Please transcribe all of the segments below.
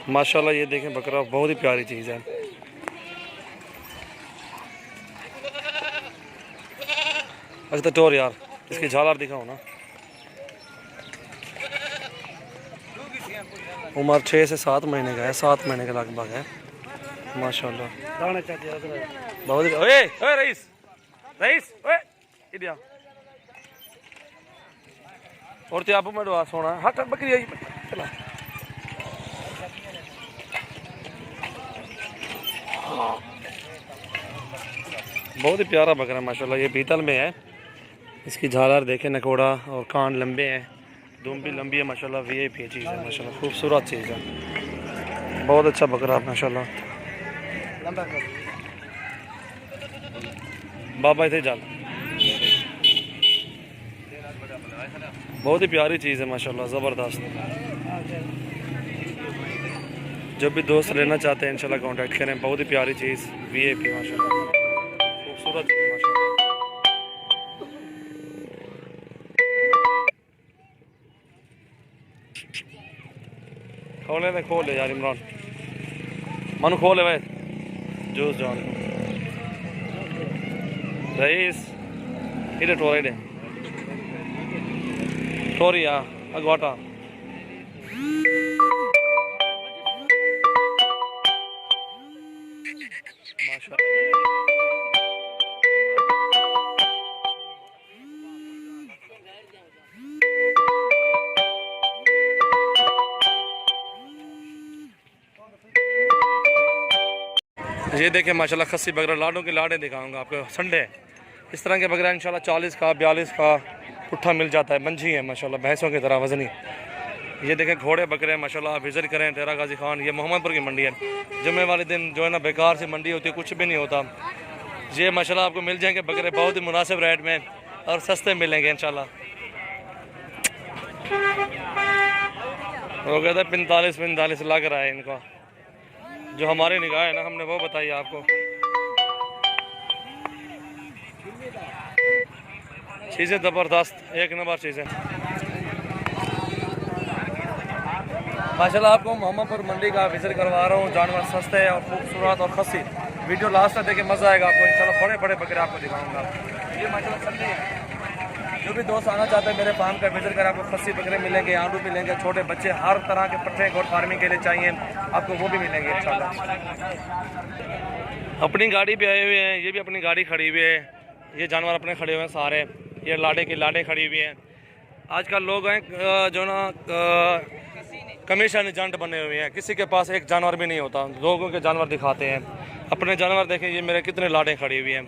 माशाल्लाह ये देखें बकरा बहुत ही प्यारी चीज़ है। अच्छा तो टोर यार इसकी झालर दिखाओ ना। उम्र 6 से 7 महीने का है, 7 महीने के लगभग है माशाल्लाह। बहुत ही ओए ओए रईस रईस ओए इडिया और ते आप में डवा सोना हट बकरी आई चला। बहुत ही प्यारा बकरा माशाल्लाह। ये पीतल में है। इसकी झालर देखें, नकोड़ा और कान लंबे हैं, दुम भी लंबी है माशाल्लाह। वीआईपी चीज़ है माशाल्लाह, खूबसूरत चीज़ है। बहुत अच्छा बकरा माशाल्लाह। बाबा इधर जाल बहुत ही प्यारी चीज़ है माशाल्लाह, ज़बरदस्त। जब भी दोस्त लेना चाहते हैं इंशाल्लाह कांटेक्ट करें। बहुत ही प्यारी चीज़ वीआईपी माशाल्लाह, खूबसूरत चीज़ माशाल्लाह। खोले खोल ले यार इमरान मनु खोले भाई जूस जान रईस इधर टोरा इधर टोरिया अगवाटा ये देखें माशाल्लाह खस्सी बकरा। लाडों के लाडे दिखाऊंगा आपको। संडे इस तरह के बकरा इंशाल्लाह 40 का 42 का पुट्ठा मिल जाता है। मंझी है माशाल्लाह, भैंसों की तरह वजनी। ये देखें घोड़े बकरे माशाल्लाह। आप विज़िट करें तेरा गाजी खान। ये मोहम्मदपुर की मंडी है। जुम्मे वाले दिन जो है ना बेकार से मंडी होती है, कुछ भी नहीं होता। ये माशाल्लाह आपको मिल जाएंगे बकरे बहुत ही मुनासिब रेट में और सस्ते मिलेंगे इंशाल्लाह। हो गया था 45 लग रहा है इनका। जो हमारी निगाह है ना हमने वो बताई आपको। चीज़ें ज़बरदस्त, एक नंबर चीज़ें माशाल्लाह। आपको मोहम्मदपुर मंडी का विजिट करवा रहा हूँ। जानवर सस्ते हैं और खूबसूरत और खस्सी। वीडियो लास्ट तक देखे मज़ा आएगा आपको इंशाल्लाह। बड़े बड़े बकरे आपको दिखाऊंगा। ये माशाल्लाह संडे है। जो भी दोस्त आना चाहते हैं मेरे फार्म का विजिट करें। आपको खस्सी बकरे मिलेंगे, आंडू मिलेंगे, छोटे बच्चे हर तरह के पट्टे गोट फार्मिंग के लिए चाहिए आपको वो भी मिलेंगे इंशाल्लाह। अपनी गाड़ी पे आए हुए हैं। ये भी अपनी गाड़ी खड़ी हुई है। ये जानवर अपने खड़े हुए हैं सारे। ये लाडे के लाडे खड़ी हुई हैं। आजकल लोग हैं जो ना कमीशन एजेंट बने हुए हैं। किसी के पास एक जानवर भी नहीं होता, लोगों के जानवर दिखाते हैं। अपने जानवर देखें, ये मेरे कितने लाडे खड़ी हुई हैं।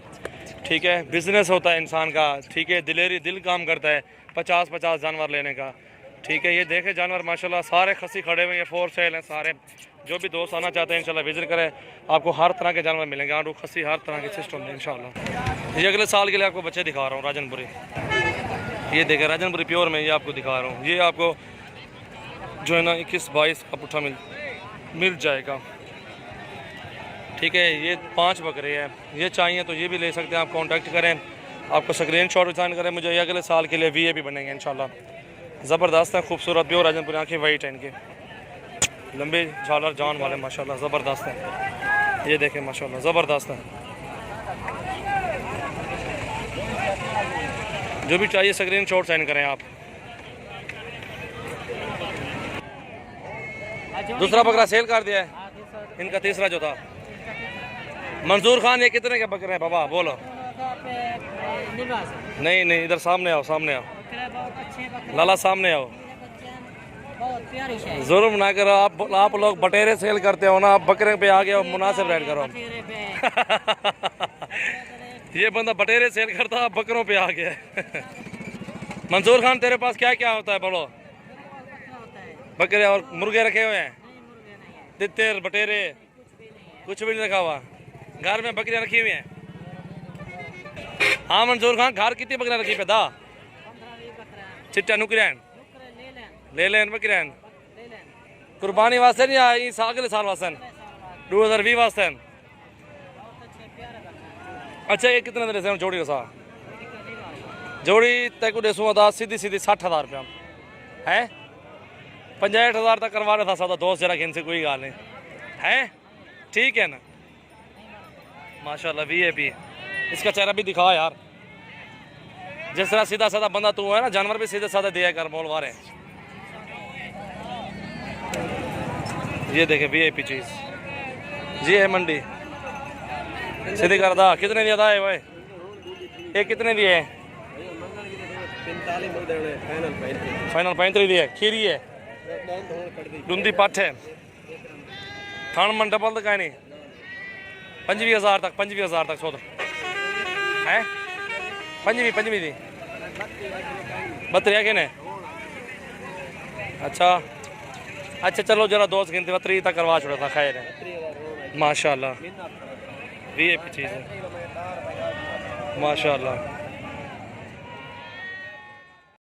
ठीक है, बिजनेस होता है इंसान का। ठीक है, दिल काम करता है 50-50 जानवर लेने का। ठीक है, ये देखे जानवर माशाल्लाह सारे खस्सी खड़े हुए हैं। 4 सेल हैं सारे। जो भी दोस्त आना चाहते हैं इंशाल्लाह विजिट करें। आपको हर तरह के जानवर मिलेंगे, आंडू खस्सी हर तरह के सिस्टम में इंशाल्लाह। ये अगले साल के लिए आपको बच्चे दिखा रहा हूँ राजनपुरी। ये देखें राजनपुरी प्योर में, ये आपको दिखा रहा हूँ। ये आपको जो है ना 21-22 का पुट्ठा मिल जाएगा। ठीक है, ये 5 बकरे हैं। ये चाहिए तो ये भी ले सकते हैं, आप कांटेक्ट करें। आपको स्क्रीनशॉट सेंड करें मुझे। ये अगले साल के लिए वीआईपी बनेंगे इंशाल्लाह। ज़बरदस्त है, खूबसूरत प्योर राजनपुरी। आँखें वाइट हैं इनके, लंबे झालर जान वाले माशाल्लाह, ज़बरदस्त है। ये देखें माशाल्लाह ज़बरदस्त है। जो भी चाहिए स्क्रीनशॉट सेंड करें आप। दूसरा बकरा सेल कर दिया है। इनका तीसरा जो था मंसूर खान। ये कितने के बकरे हैं बाबा बोलो? नहीं इधर सामने आओ, सामने आओ लाला, सामने आओ। जुर्म ना करो। आप लोग बटेरे सेल करते हो ना, आप बकरे पे आ गए हो, मुनासिब रेट करो। ये बंदा बटेरे सेल करता है, बकरों पे आ गया। मंसूर खान तेरे पास क्या क्या होता है बोलो? बकरे और मुर्गे रखे हुए हैं? तितर बटेरे कुछ भी नहीं रखा हुआ। घर में बकरियां रखी हुई हैं? हाँ मंसूर खान, घर कितनी बकरियां रखी पे दा? चिट्टा नुकरैन ले लें बकरियां कुर्बानी वास्ते नहीं आई, अगले साल वास्ते 2020 वास्ते। अच्छा ये कितने दे से जोड़ी सा? जोड़ी तक देसूँ सीधी 60,000 रुपया है। 65,000 तक करवा रहा था सौदा दोस्त जरा इनसे कोई गाल नहीं है। ठीक है ना माशाल्लाह VIP। इसका चेहरा भी दिखा यार, जिस तरह सीधा साधा बंदा तू है ना, जानवर भी सीधा साधा दिया कर मोल वारे। ये देखे VIP चीज जी है मंडी सीधी कर दा। कितने दिया था भाई, ये कितने दिए? फाइनल 35 दिए। खीरी है डूंदी पट है थान मन डबल का नहीं 25,000 तक 25,000 तक सौदा है। 25 दी 32 के ने। अच्छा चलो जरा दोस्त गिनती 32 तक करवा छोड़ा था। खैर है माशाल्लाह VIP चीज़ है माशाल्लाह।